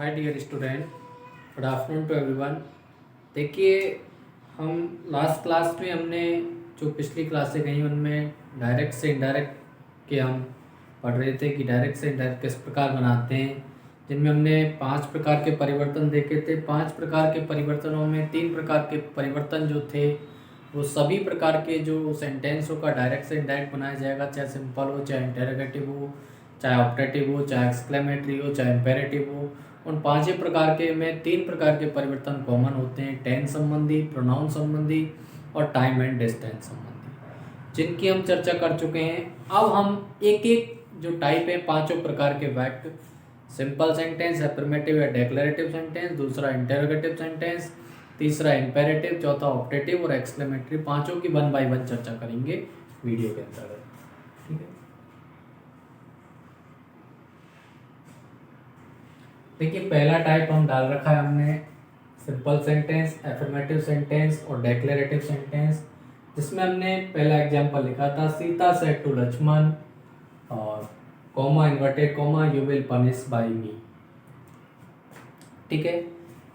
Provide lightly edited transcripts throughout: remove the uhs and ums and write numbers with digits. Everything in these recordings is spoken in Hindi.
Hi dear student, good afternoon to everyone. देखिए, हम लास्ट क्लास में हमने जो पिछली क्लासें गई उनमें डायरेक्ट से इनडायरेक्ट के हम पढ़ रहे थे कि डायरेक्ट से इनडायरेक्ट किस प्रकार बनाते हैं, जिनमें हमने 5 प्रकार के परिवर्तन देखे थे। 5 प्रकार के परिवर्तनों में 3 प्रकार के परिवर्तन जो थे वो सभी प्रकार के जो सेंटेंस हो का डायरेक्ट से इनडायरेक्ट बनाया जाएगा, चाहे सिंपल हो, चाहे इंटेरोगेटिव हो, चाहे ऑप्टेटिव हो, चाहे एक्सक्लेमेटरी हो, चाहे इम्पेरेटिव हो। उन 5 प्रकार के में 3 प्रकार के परिवर्तन कॉमन होते हैं, टेंस संबंधी, प्रोनाउन संबंधी और टाइम एंड डिस्टेंस संबंधी, जिनकी हम चर्चा कर चुके हैं। अब हम एक एक जो टाइप है 5 प्रकार के वाक्य, सिंपल सेंटेंस, अफर्मेटिव या डिक्लेरेटिव सेंटेंस, दूसरा इंटेरोगेटिव सेंटेंस, तीसरा इम्पेरेटिव, चौथा ऑप्टेटिव और एक्सक्लेमेटरी, 5 की 1 बाय 1 चर्चा करेंगे वीडियो के अंतर्गत। ठीक है, देखिए पहला टाइप हम डाल रखा है हमने सिंपल सेंटेंस, अफर्मेटिव सेंटेंस और डिक्लेरेटिव सेंटेंस, जिसमें हमने पहला एग्जांपल लिखा था सीता सेड टू लक्ष्मण और comma inverted comma you will punish by me. ठीक है,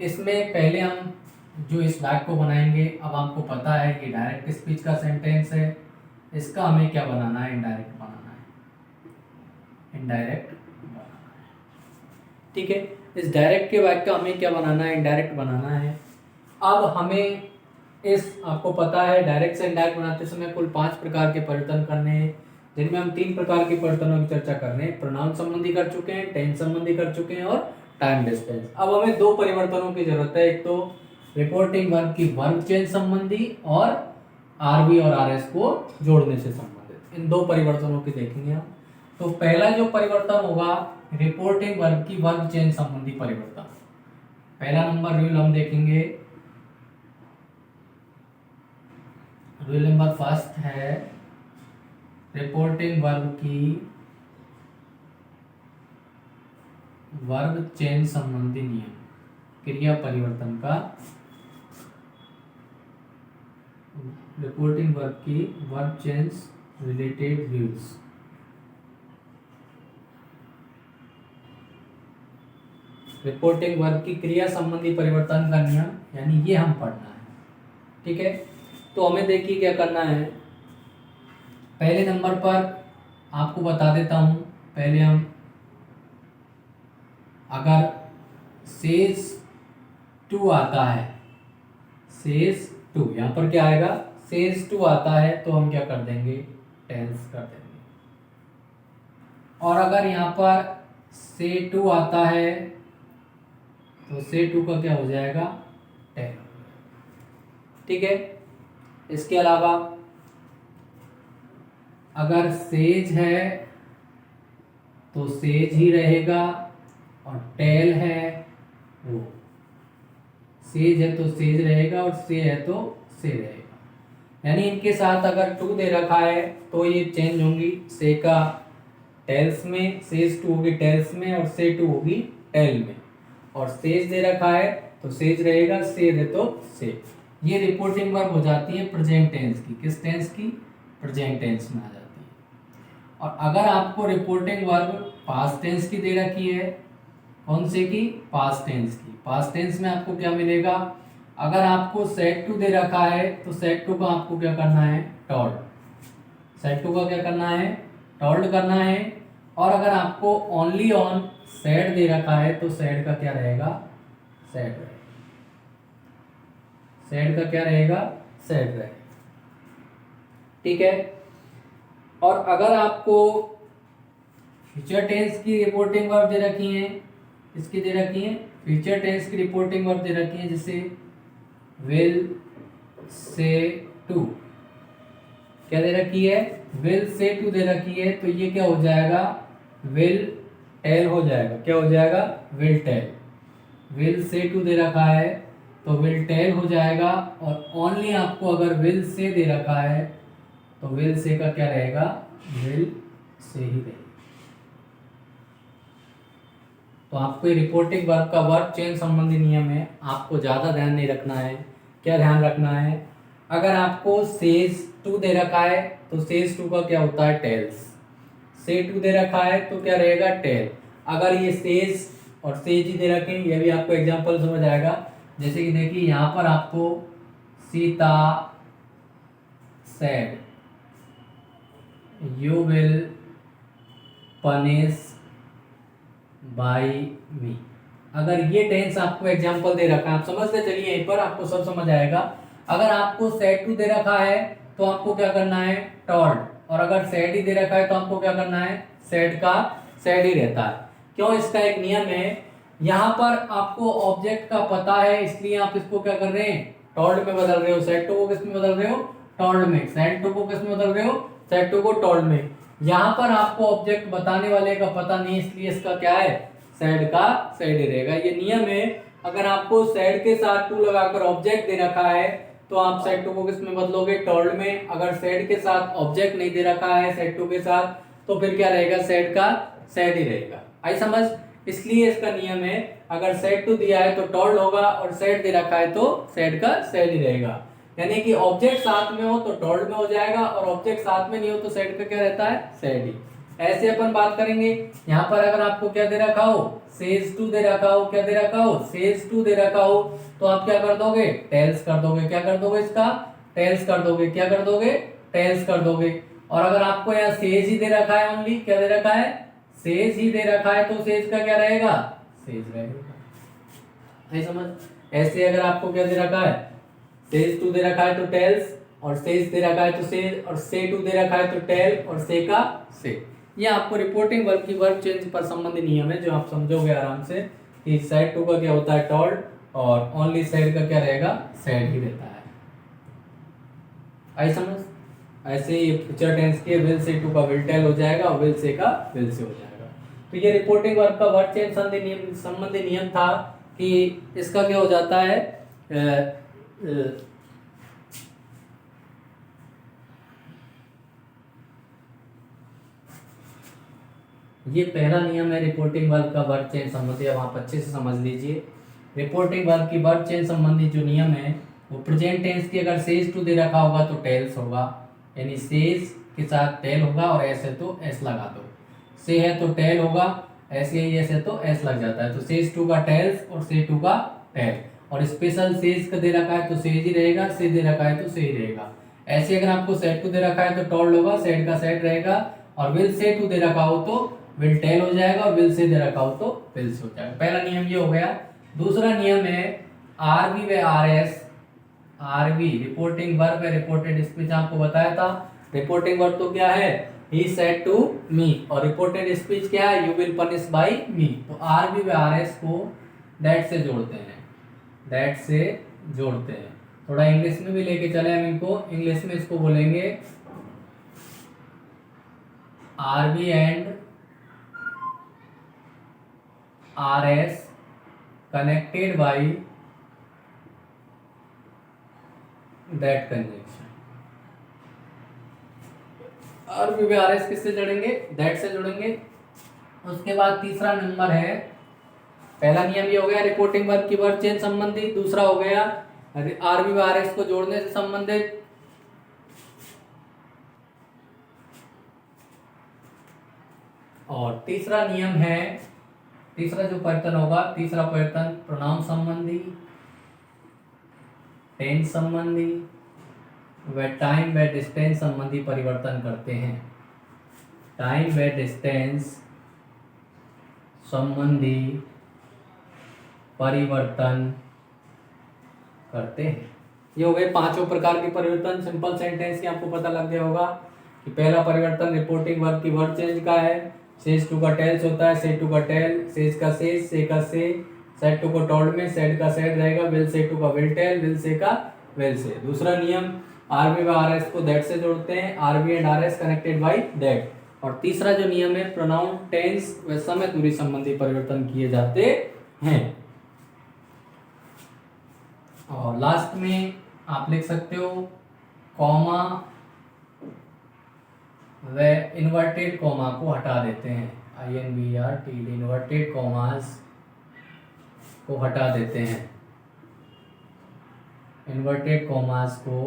इसमें पहले हम जो इस वाक्य को बनाएंगे, अब आपको पता है कि डायरेक्ट स्पीच का सेंटेंस है, इसका हमें क्या बनाना है, इनडायरेक्ट बनाना है, इनडायरेक्ट बनाना है। ठीक है, इस डायरेक्ट के वाक्य का हमें क्या बनाना है, इनडायरेक्ट बनाना है। अब हमें इस आपको पता है डायरेक्ट से इनडायरेक्ट बनाते समय कुल 5 प्रकार के परिवर्तन करने हैं, जिनमें हम 3 प्रकार के परिवर्तनों की चर्चा कर रहे हैं। प्रोनाउन संबंधी कर चुके हैं, टेंस संबंधी कर चुके हैं और टाइम डिस्टेंस। अब हमें 2 परिवर्तनों की जरूरत है, एक तो रिपोर्टिंग वर्ब की वर्ब चेंज संबंधी और आरबी और आरएस को जोड़ने से संबंधित। इन 2 परिवर्तनों की देखेंगे हम। तो पहला जो परिवर्तन होगा रिपोर्टिंग वर्ब की वर्ब चेंज संबंधी परिवर्तन। पहला नंबर रूल हम देखेंगे, रूल नंबर फर्स्ट है रिपोर्टिंग वर्ब की वर्ब चेंज संबंधी नियम, क्रिया परिवर्तन का रिपोर्टिंग वर्ब की verb change related rules. Reporting verb की क्रिया संबंधी परिवर्तन का नियम, यानी ये हम पढ़ना है। ठीक है, तो हमें देखिए क्या करना है। पहले नंबर पर आपको बता देता हूं, पहले हम अगर सेज टू आता है, सेज टू, यहां पर क्या आएगा, सेज टू आता है तो हम क्या कर देंगे, टेंस कर देंगे। और अगर यहां पर से टू आता है तो से टू का क्या हो जाएगा, टेन। ठीक है, इसके अलावा अगर सेज है तो सेज ही रहेगा और टेल है वो, सेज है तो सेज रहेगा और से है तो से रहेगा। यानी इनके साथ अगर टू दे रखा है तो ये चेंज होंगी, से का टेल्स में, सेज टू होगी टेल्स में और से टू होगी टेल में। और सेज दे रखा है तो सेज रहेगा, से है तो से। ये रिपोर्टिंग वर्ब हो जाती है प्रेजेंट टेंस की। किस टेंस की, प्रेजेंट टेंस में आ जाती है। और अगर आपको रिपोर्टिंग वर्ब पास्ट टेंस की दे रखी है, कौन से की, पास्ट टेंस की, पास्ट टेंस में आपको क्या मिलेगा, अगर आपको सेड टू दे रखा है तो सेड टू का आपको क्या करना है, टोल्ड, सेड टू का क्या करना है, टोल्ड करना है। और अगर आपको ओनली ऑन सेड दे रखा है तो सेड का क्या रहेगा, सेड रहेगा, सेड का क्या रहेगा, सेड रहेगा। ठीक है, और अगर आपको फ्यूचर टेंस की रिपोर्टिंग वर्ब दे रखी है, इसकी दे रखी है फ्यूचर टेंस की रिपोर्टिंग वर्ब दे रखी है, जैसे विल से टू, क्या दे रखी है, विल से टू दे रखी है, तो ये क्या हो जाएगा, विल टेल हो जाएगा। क्या हो जाएगा, विल टेल। विल से टू दे रखा है तो विल टेल हो जाएगा। और ओनली आपको अगर विल से दे रखा है तो विल से का क्या रहेगा, विल से ही रहेगा। तो आपको रिपोर्टिंग वर्ब का वर्ब चेंज संबंधी नियम है, आपको ज़्यादा ध्यान नहीं रखना है। क्या ध्यान रखना है, अगर आपको सेज टू दे रखा है तो सेज टू का क्या होता है, टेल्स। से टू दे रखा है तो क्या रहेगा, टेल। अगर ये सेज और सेज ही दे रखे हैं, ये भी आपको एग्जांपल समझ आएगा। जैसे कि देखिए यहाँ पर आपको Sita said you will punish by me. अगर ये टेंस आपको एग्जांपल दे रखा है, आप समझते चलिए, यहीं पर आपको सब समझ आएगा। अगर आपको सेड टू दे रखा है तो आपको क्या करना है, टोल्ड, और अगर सेड ही दे रखा है तो आपको क्या करना है, सेड का सेड ही रहता है। क्यों, इसका एक नियम है, यहाँ पर आपको ऑब्जेक्ट का पता है इसलिए आप इसको क्या कर रहे हैं, टोल्ड में बदल रहे हो। सेड टू को किस में बदल रहे हो, टोल्ड में। सेड टू को किस में बदल रहे हो, सेड टू को टोल्ड में। यहाँ पर आपको ऑब्जेक्ट बताने वाले का पता नहीं, इसलिए इसका क्या है, सेड का सेड ही रहेगा। ये नियम है, अगर आपको सेड के साथ टू लगाकर ऑब्जेक्ट दे रखा है तो आप सेड टू को किस में बदलोगे, टोल्ड में। अगर सेड के साथ ऑब्जेक्ट नहीं दे रखा है सेड टू के साथ, तो फिर क्या रहेगा, सेड का सेड ही रहेगा। आई समझ, इसलिए इसका नियम है, अगर सेड टू दिया है तो टोल्ड होगा, और सेड दे रखा है तो सेड का सेड ही रहेगा। यानी कि ऑब्जेक्ट साथ में हो तो टोल्ड में हो जाएगा, और ऑब्जेक्ट साथ में नहीं हो तो सेड का क्या रहता है, सेड ही। ऐसे अपन बात करेंगे। यहाँ पर अगर आपको क्या दे रखा हो, सेज टू दे रखा हो, क्या दे रखा हो, सेज टू दे रखा हो, तो आप क्या कर दोगे, टेल्स कर दोगे। क्या कर दोगे, इसका टेल्स कर दोगे। क्या कर दोगे, टेल्स कर दोगे। और अगर आपको यहाँ सेज ही दे रखा है, ओनली क्या दे रखा है, सेज ही दे रखा है, तो सेज का क्या रहेगा, सेज रहेगा। समझ, ऐसे अगर आपको क्या दे रखा है, सेज टू दे रखा है तो टेल्स, और सेज दे रखा है तो सेज, और से टू दे रखा है तो टेल, और से का से। ये आपको रिपोर्टिंग वर्ब की वर्ब चेंज पर संबंधित नियम है, जो आप समझोगे आराम से कि सेड टू का क्या होता है, टोल्ड, और ओनली सेड का क्या रहेगा, सेड ही रहता है। आई समझ, ऐसे ही फ्यूचर टेंस के विल से टू का विल टेल हो जाएगा, और विल से का विल से हो जाएगा। तो ये रिपोर्टिंग वर्ब का वर्ब चेंज संबंधी नियम था कि इसका क्या हो जाता है, ये पहला नियम है रिपोर्टिंग वर्ब का वर्ब चेंज संबंधी। अब आप अच्छे से समझ लीजिए, रिपोर्टिंग वर्ब की वर्ब चेंज संबंधी जो नियम है वो प्रेजेंट टेंस की अगर सेज टू दे रखा होगा तो टेल्स होगा, यानी सेज के साथ टेल होगा, और ऐसे तो एस लगा दो। से है तो टेल होगा, ऐसे ही ऐसे तो एस लग जाता है, तो सेज टू का टेल्स और से टू का टेल। और स्पेशल सेज का दे रखा है तो सेज ही रहेगा, से दे रखा है तो से ही रहेगा। ऐसे अगर आपको सेड टू दे रखा है तो टोल्ड होगा, सेड का सेड रहेगा, और विल से टू दे रखा हो तो विल टेल हो जाएगा, और विल से दे रखा हो तो विल से हो जाएगा। पहला नियम ये हो गया। दूसरा नियम है आरबी व आरएस। आरबी रिपोर्टिंग वर्ब है, रिपोर्टेड स्पीच आपको बताया था। रिपोर्टिंग वर्ब तो क्या है, ही सेड टू मी, और रिपोर्टेड स्पीच क्या है, यू विल पनिश बाय मी। तो आरबी व आरएस को दैट से जोड़ते हैं, दैट से जोड़ते हैं। थोड़ा इंग्लिश में भी लेके चले हम इनको, इंग्लिश में इसको बोलेंगे RB and RS connected by that conjunction। RB में RS किससे जोड़ेंगे, that से जोड़ेंगे। उसके बाद तीसरा नंबर है, पहला नियम ये हो गया रिपोर्टिंग वर्ब की वर्ब चेंज संबंधी। दूसरा हो गया RB में RS को जोड़ने से संबंधित। और तीसरा नियम है, तीसरा जो परिवर्तन होगा, तीसरा परिवर्तन प्रोनाउन संबंधी, टेंस संबंधी व टाइम व डिस्टेंस संबंधी परिवर्तन करते हैं। टाइम व डिस्टेंस संबंधी परिवर्तन करते हैं। ये हो गए पांचों प्रकार के परिवर्तन। सिंपल सेंटेंस की आपको पता लग गया होगा कि पहला परिवर्तन रिपोर्टिंग वर्ब की वर्ब चेंज का है, सेज टू का टेल्स होता है, से टू का टेल, सेज का सेज, से का से, सेड टू को टोल्ड में, सेड का सेड रहेगा, विल से टू का विल टेल, विल से का विल से। दूसरा नियम आरबी व आरएस को दैट से जोड़ते हैं, RB and RS connected by that. और तीसरा जो नियम है प्रोनाउन, टेंस व समय दूरी संबंधी परिवर्तन किए जाते हैं। और लास्ट में आप लिख सकते हो कॉमा व इन्वर्टेड कॉमा को हटा देते हैं, INVERT इन्वर्टेड कॉमास को हटा देते हैं, इन्वर्टेड कॉमास को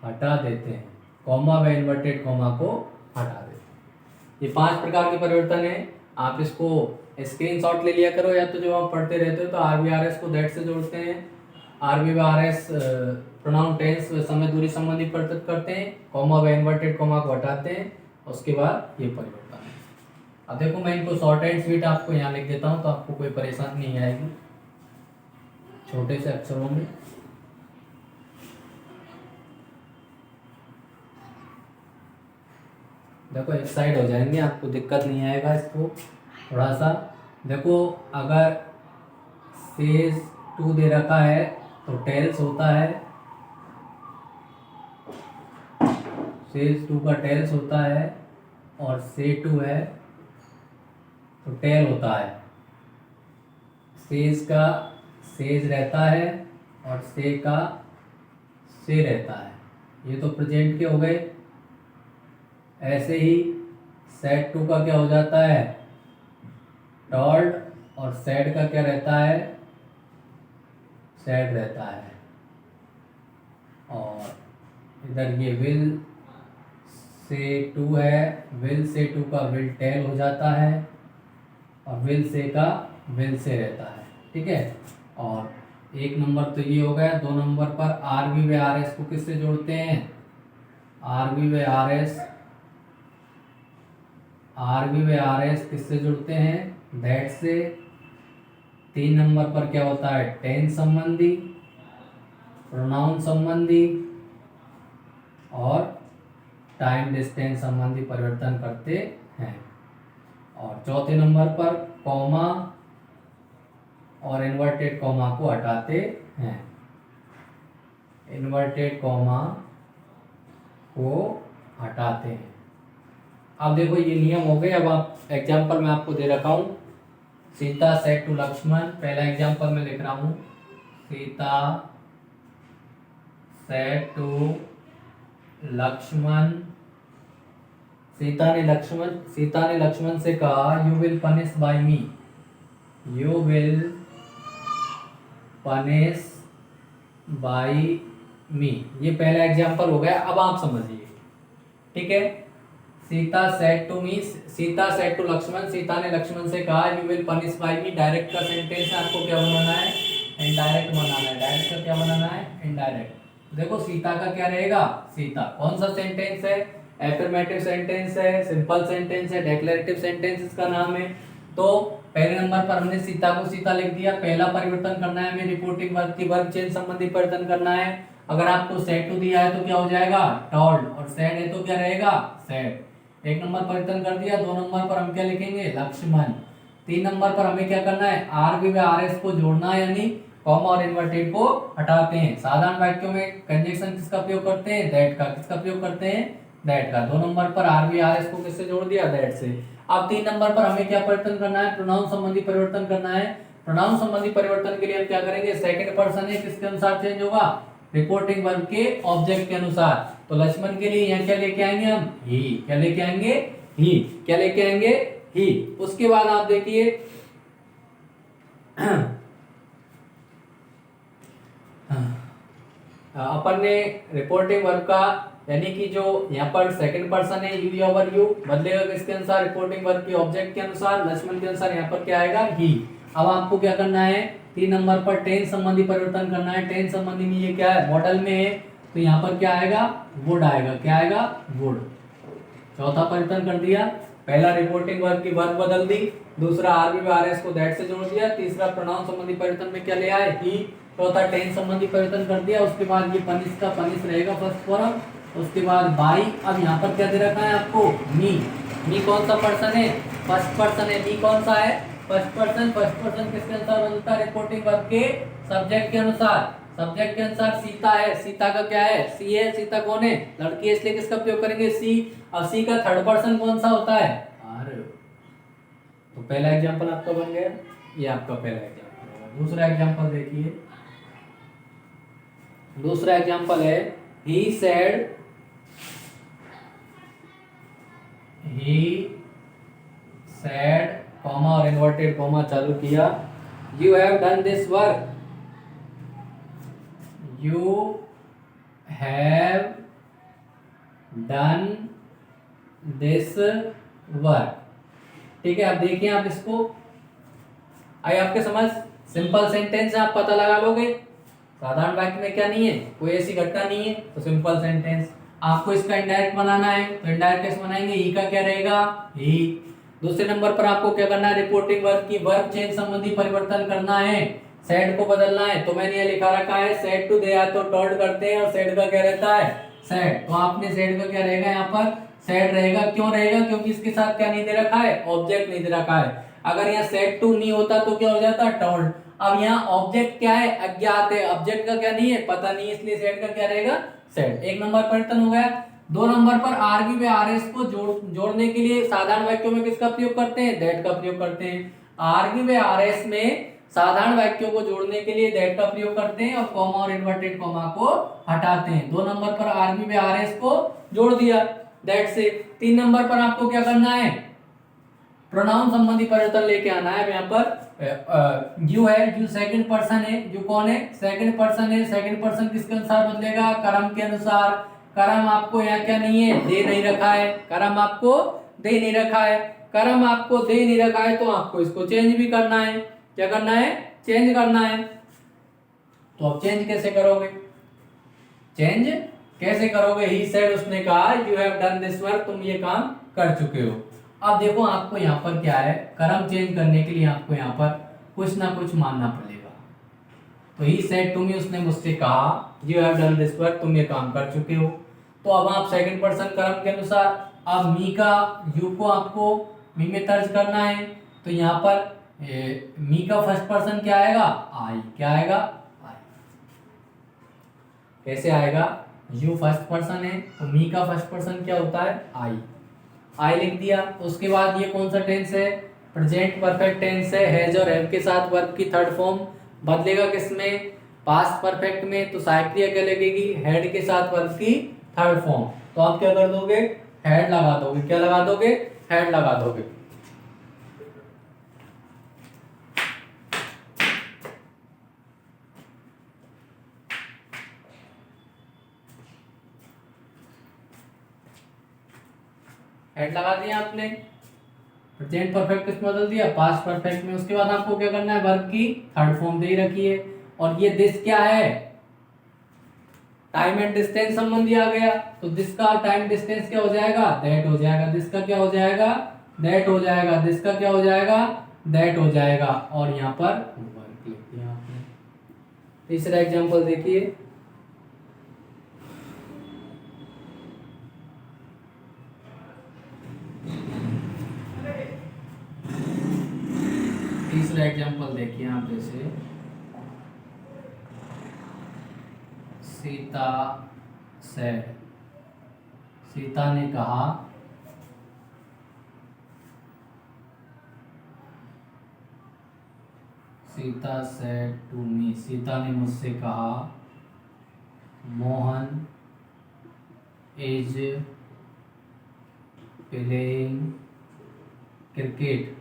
हटा देते हैं, कॉमा व इन्वर्टेड कॉमा को हटा देते हैं। ये 5 प्रकार के परिवर्तन है। आप इसको स्क्रीनशॉट ले लिया करो, या तो जब आप पढ़ते रहते हो तो आर बी आर एस को दैट से जोड़ते हैं, R B R S pronoun tense समय दूरी संबंधी परिवर्तित करते हैं, कॉमा व इन्वर्टेड कॉमा को हटाते हैं, उसके बाद ये परिवर्तन है। अब देखो मैं इनको शॉर्ट एंड स्वीट आपको यहाँ लिख देता हूँ तो आपको कोई परेशानी नहीं आएगी छोटे से अक्षरों में। देखो एक साइड हो जाएंगे, आपको दिक्कत नहीं आएगा इसको थोड़ा सा। देखो अगर सेज 2 दे रखा है तो टेल्स होता है, सेज 2 का टेल्स होता है, और से 2 है तो टेल होता है। सेज का सेज रहता है और से का से रहता है। ये तो प्रेजेंट के हो गए। ऐसे ही सेट 2 का क्या हो जाता है, टॉल्ड, और सेड का क्या रहता है, सेड रहता है। और इधर ये विल से 2 है, विल से 2 का विल टेल हो जाता है, और विल से का विल से रहता है। ठीक है, और 1 नंबर तो ये हो गया। 2 नंबर पर आर बी व आर एस को किससे जोड़ते हैं, आर बी व आर एस, आर बी व आर एस किससे जुड़ते हैं, दैट से। 3 नंबर पर क्या होता है, टेंस संबंधी, प्रोनाउन संबंधी और टाइम डिस्टेंस संबंधी परिवर्तन करते हैं। और 4थे नंबर पर कॉमा और इन्वर्टेड कॉमा को हटाते हैं, इन्वर्टेड कॉमा को हटाते हैं। अब देखो ये नियम हो गए। अब आप एग्जाम्पल में आपको दे रखा हूँ, सीता सेड टू लक्ष्मण। पहला एग्जाम्पल में लिख रहा हूँ, सीता सेड टू लक्ष्मण। सीता ने लक्ष्मण से कहा, you will punish by me, you will punish by me. ये पहला एग्जाम्पल हो गया। अब आप समझिए, ठीक है। Sita said to me, Sita said to Lakshman, Sita ने लक्ष्मण से कहा, you will punish by me. Direct का सेंटेंस है, आपको क्या बनाना है, इनडायरेक्ट बनाना है। डायरेक्ट का क्या बनाना है, इनडायरेक्ट। देखो सीता का क्या रहेगा, सीता कौन सा सेंटेंस है, एफर्मेटिव सेंटेंस है, सिंपल सेंटेंस है, डेक्लेरेटिव सेंटेंस इसका नाम है। तो पहले नंबर पर हमने सीता को सीता लिख दिया। पहला परिवर्तन करना है हमें, रिपोर्टिंग वर्ब की वर्ब चेंज संबंधी परिवर्तन करना है। अगर आपको सेड टू दिया है तो क्या हो जाएगा, टॉल्ड, और सेड है तो क्या रहेगा, सेड। 1 नंबर परिवर्तन कर दिया। 2 नंबर पर हम क्या लिखेंगे, लक्ष्मण। 3 नंबर पर हमें क्या करना है, आर बी व आर एस को जोड़ना, यानी कॉमा और इन्वर्टेड को हटाते हैं। साधारण वाक्यों में कंजक्शन किसका प्रयोग करते हैं, दैट का। किसका प्रयोग करते हैं, दैट का। 2 नंबर पर आर बी आर एस को किससे जोड़ दिया, दैट से। अब 3 नंबर पर हमें क्या परिवर्तन करना है, प्रोनाउन संबंधी परिवर्तन करना है। प्रोनाउन संबंधी परिवर्तन के लिए हम क्या करेंगे, सेकंड पर्सन है, किसके अनुसार चेंज होगा, रिपोर्टिंग वर्ब के ऑब्जेक्ट के अनुसार। तो लक्ष्मण के लिए यहाँ क्या लेके आएंगे हम, ही। क्या लेके आएंगे, ही। क्या लेके आएंगे, ही। उसके बाद आप देखिए अपन ने रिपोर्टिंग वर्ब का, यानी कि जो यहाँ पर सेकंड पर्सन है, यू ओवर यू, बदलेगा किसके अनुसार, रिपोर्टिंग वर्ब के ऑब्जेक्ट के अनुसार। लक्ष्मण के अनुसार यहाँ पर क्या आएगा, ही। अब आपको क्या करना है, 3 नंबर पर टेंस संबंधी परिवर्तन करना है। टेंस संबंधी में ये क्या है, मॉडल में है, तो यहाँ पर क्या आएगा, वुड आएगा। क्या आएगा, वुड। चौथा परिवर्तन कर दिया। पहला रिपोर्टिंग वर्ब की वर्ब बदल दी, दूसरा आर बी आर एस को दैट से जोड़ दिया, तीसरा प्रोनाउन संबंधी परिवर्तन में क्या ले आए, ही। चौथा टेंस संबंधी परिवर्तन कर दिया। उसके बाद ये पनिश का पनिश रहेगा फर्स्ट फॉर्म। उसके बाद बाई। अब यहाँ पर क्या दे रखा है आपको, मी। मी कौन सा पर्सन है, फर्स्ट पर्सन है। मी कौन सा है, फर्स्ट पर्सन। फर्स्ट पर्सन किसके अनुसार बदलता है, रिपोर्टिंग वर्ब के सब्जेक्ट के अनुसार। सब्जेक्ट के अनुसार सीता है, सीता का क्या है, सी है। सीता कौन है, लड़की है, इसलिए किसका प्रयोग करेंगे, सी। और सी का थर्ड पर्सन कौन सा होता है, आर। तो पहला एग्जांपल आपका बन गया, ये आपका पहला एग्जांपल होगा। दूसरा एग्जांपल देखिए, दूसरा एग्जांपल है, he said, he said, comma और इन्वर्टेड कॉमा चालू किया, you have done this work, you have done this work। ठीक है, अब देखिए आप इसको, आई आपके समझ, सिंपल सेंटेंस आप पता लगा लोगे। साधारण वाक्य में क्या नहीं है, कोई ऐसी घटना नहीं है, तो सिंपल सेंटेंस। आपको इसका इनडायरेक्ट बनाना है, तो इनडायरेक्ट कैसे बनाएंगे, ही का क्या रहेगा, ही। दूसरे नंबर पर आपको क्या करना है, रिपोर्टिंग वर्ब की वर्ब चेंज संबंधी परिवर्तन करना है, सेड को बदलना है। तो मैंने ये लिखा रखा है सेड टू दे, या तो टोल्ड करते हैं और सेड का क्या रहता है, सेड। तो आपने सेड का क्या रहेगा यहाँ पर, सेड रहेगा। क्यों रहेगा, क्योंकि इसके साथ क्या नहीं दे रखा है, ऑब्जेक्ट नहीं दे रखा है। अगर यहाँ सेड टू नहीं होता तो क्या हो जाता, टोल्ड। अब यहाँ ऑब्जेक्ट क्या है, अज्ञात है, ऑब्जेक्ट का क्या नहीं है, पता नहीं, इसलिए सेड का क्या रहेगा, सेड। एक नंबर परिवर्तन हो गया। दो नंबर पर आरबी व आरएस को जोड़ने के लिए साधारण वाक्यों में किसका प्रयोग करते हैं, दैट का प्रयोग करते हैं। आरबी व आरएस में साधारण वाक्यों को जोड़ने के लिए दैट का प्रयोग करते हैं और कॉमा और इन्वर्टेड कॉमा को हटाते हैं। दो नंबर पर आरबी व आरएस को जोड़ दिया दैट से। तीन नंबर पर आपको क्या करना है, प्रोनाउन संबंधी परिवर्तन लेके आना है। यहाँ पर यू है, यू सेकंड पर्सन है, यू कौन है, सेकंड पर्सन है। सेकंड पर्सन किसके अनुसार बदलेगा, कर्म के अनुसार। कर्म आपको यहाँ क्या नहीं है, दे नहीं रखा है, कर्म आपको दे नहीं रखा है। कर्म आपको दे नहीं रखा है तो आपको इसको चेंज भी करना है। क्या करना है, चेंज करना है। तो अब चेंज कैसे करोगे, चेंज कैसे करोगे, ही सेड, उसने कहा, you have done this work, तुम ये काम कर चुके हो। अब देखो आपको यहाँ पर क्या है, कर्म चेंज करने के लिए आपको यहाँ पर कुछ ना कुछ मानना पड़ेगा। तो ही सेड टू मी, उसने मुझसे कहा, you have done this work, तुम ये काम कर चुके हो। तो अब आप सेकंड पर्सन कर्म के अनुसार, अब मी का यू को आपको मी में तर्ज करना है। तो यहाँ पर मी का फर्स्ट पर्सन क्या आएगा, आई। क्या आएगा, आई। कैसे आएगा, यू फर्स्ट पर्सन है तो मी का फर्स्ट पर्सन क्या होता है, आई। आई लिख दिया। उसके बाद ये कौन सा टेंस है, प्रेजेंट परफेक्ट टेंस है। हैज और हैव के साथ वर्ब की थर्ड फॉर्म बदलेगा किसमें, पास्ट परफेक्ट में। तो सहायक क्रिया क्या लगेगी, हैड के साथ वर्ब की थर्ड फॉर्म। तो आप क्या कर दोगे, हैड लगा दोगे। क्या लगा दोगे, हैड लगा दोगे। हेड लगा दिया आपने, प्रेजेंट परफेक्ट किसमें बदल दिया, पास्ट परफेक्ट में। उसके बाद आपको क्या करना है, वर्ब की थर्ड फॉर्म दे रखी है। और ये दिस क्या है, टाइम एंड डिस्टेंस संबंधी आ गया। तो दिस का टाइम डिस्टेंस क्या हो जाएगा, दैट हो जाएगा। दिस का क्या हो जाएगा, दैट हो जाएगा। दिस का क्या हो जाएगा, दैट हो जाएगा। और यहाँ पर वर्ब लिख दिया आपने। तीसरा एग्जांपल देखिए, तीसरा एग्जांपल देखिए आप, जैसे सीता सेड, सीता ने कहा, Sita said to me, Sita ने मुझसे कहा, Mohan is playing cricket.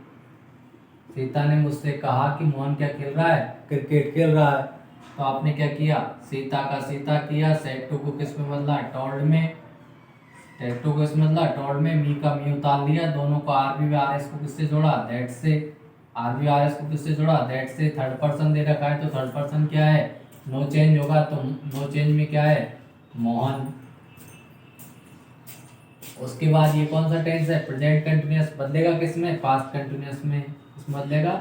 Sita ने मुझसे कहा कि मोहन क्या खेल रहा है, क्रिकेट खेल रहा है। तो आपने क्या किया, सीता का सीता किया, सेड टू को किस में बदला, टोल्ड में। सेड टू को किस में बदला, टोल्ड में। मी का मी उतार लिया, दोनों को आरबी आर एस को किससे जोड़ा, दैट से। आरबी आर एस को किससे जोड़ा, दैट से। थर्ड पर्सन दे रखा है तो थर्ड पर्सन क्या है, नो चेंज होगा। तो नो चेंज में क्या है, मोहन। उसके बाद ये कौन सा टेंस है, प्रेजेंट कंटिन्यूअस, बदलेगा किसमें, पास्ट कंटिन्यूअस में। इसमें बदलेगा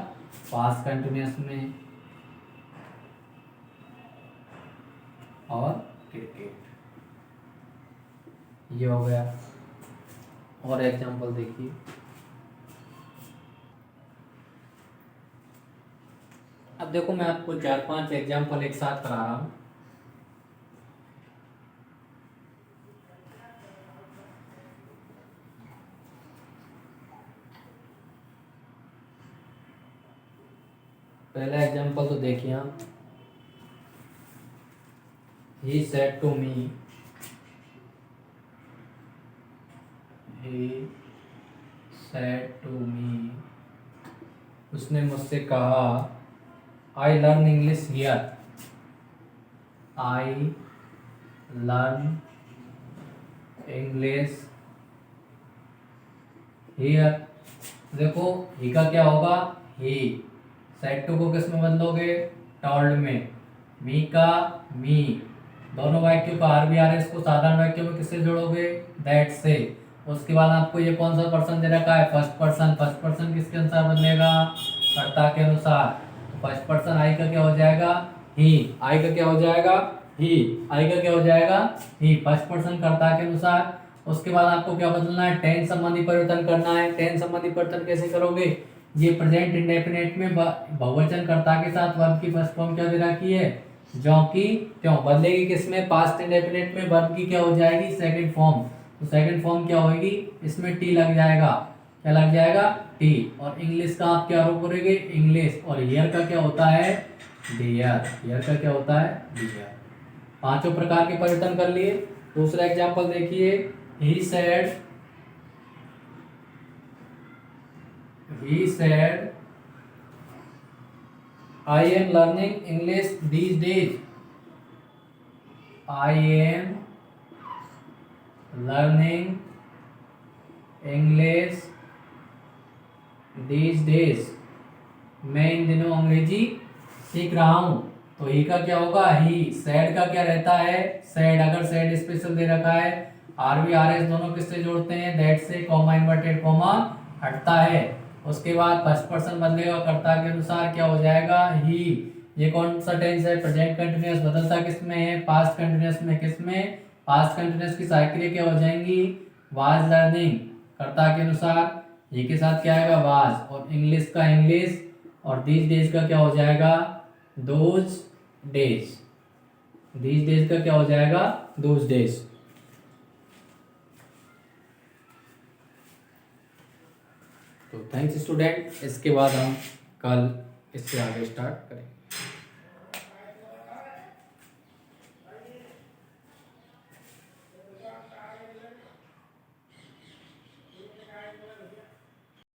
पास्ट कंटिन्यूअस में। और क्रिकेट, ये हो गया। और एग्जांपल देखिए, अब देखो मैं आपको 4-5 एग्जांपल एक साथ करा रहा हूँ। पहला एग्जांपल तो देखिए आप, he said to me, he said to me, उसने मुझसे कहा, I learn English here, I learn English here. देखो ही का क्या होगा, ही। सेड टू को किस में बदलोगे, टॉल्ड में। मी का मी। दोनों वाक्यों का आर बी आर एस को साधारण वाक्यों में किससे जोड़ोगे, दैट से। उसके बाद आपको ये कौन सा पर्सन दे रखा है, फर्स्ट पर्सन। फर्स्ट पर्सन किसके अनुसार बदलेगा, कर्ता के अनुसार। तो फर्स्ट पर्सन आई का क्या हो जाएगा, ही। आई का क्या हो जाएगा, ही। आई का क्या हो जाएगा, ही। फर्स्ट पर्सन कर्ता के अनुसार। उसके बाद आपको क्या बदलना है, टेंस संबंधी परिवर्तन करना है। टेंस संबंधी परिवर्तन कैसे करोगे, ये प्रेजेंट इंडेफिनिट में बहुवचन कर्ता के साथ वर्ब की फर्स्ट फॉर्म क्या दे रखी है, जो कि क्यों बदलेगी किसमें, पास्ट इंडेफिनिट में वर्ब की क्या हो जाएगी, सेकंड फॉर्म। तो सेकंड फॉर्म क्या होगी, इसमें टी लग जाएगा। क्या लग जाएगा, टी। और इंग्लिश का आप क्या रोक करोगे, इंग्लिश। और हियर का क्या होता है, डियर। हियर का क्या होता है, डियर। पांचों प्रकार के परिवर्तन कर लिए। दूसरा एग्जांपल देखिए, he said I am learning English these days. I am learning English these days. मैं इन दिनों अंग्रेजी सीख रहा हूँ। तो ही का क्या होगा, ही। सैड का क्या रहता है, सैड। अगर सैड स्पेशल दे रखा है, आर बी आर एस दोनों किससे जोड़ते हैं, दैट से, कॉमा इन्वर्टेड कॉमा हटता है। उसके बाद फर्स्ट पर्सन बदलेगा कर्ता के अनुसार, क्या हो जाएगा, ही। ये कौन सा टेंस है, प्रेजेंट कंटिन्यूअस। बदलता किस में है, पास्ट कंटिन्यूअस में। किस में, पास्ट कंटिन्यूअस की साइकिल क्या हो जाएंगी, वाज लर्निंग कर्ता के अनुसार। ये के साथ क्या आएगा, वाज। और इंग्लिश का इंग्लिश। और दीज डेज का क्या हो जाएगा, दोज डेज। दीज डेज का क्या हो जाएगा, दोज डेज। तो थैंक्स स्टूडेंट। इसके बाद हम कल इससे आगे स्टार्ट करेंगे।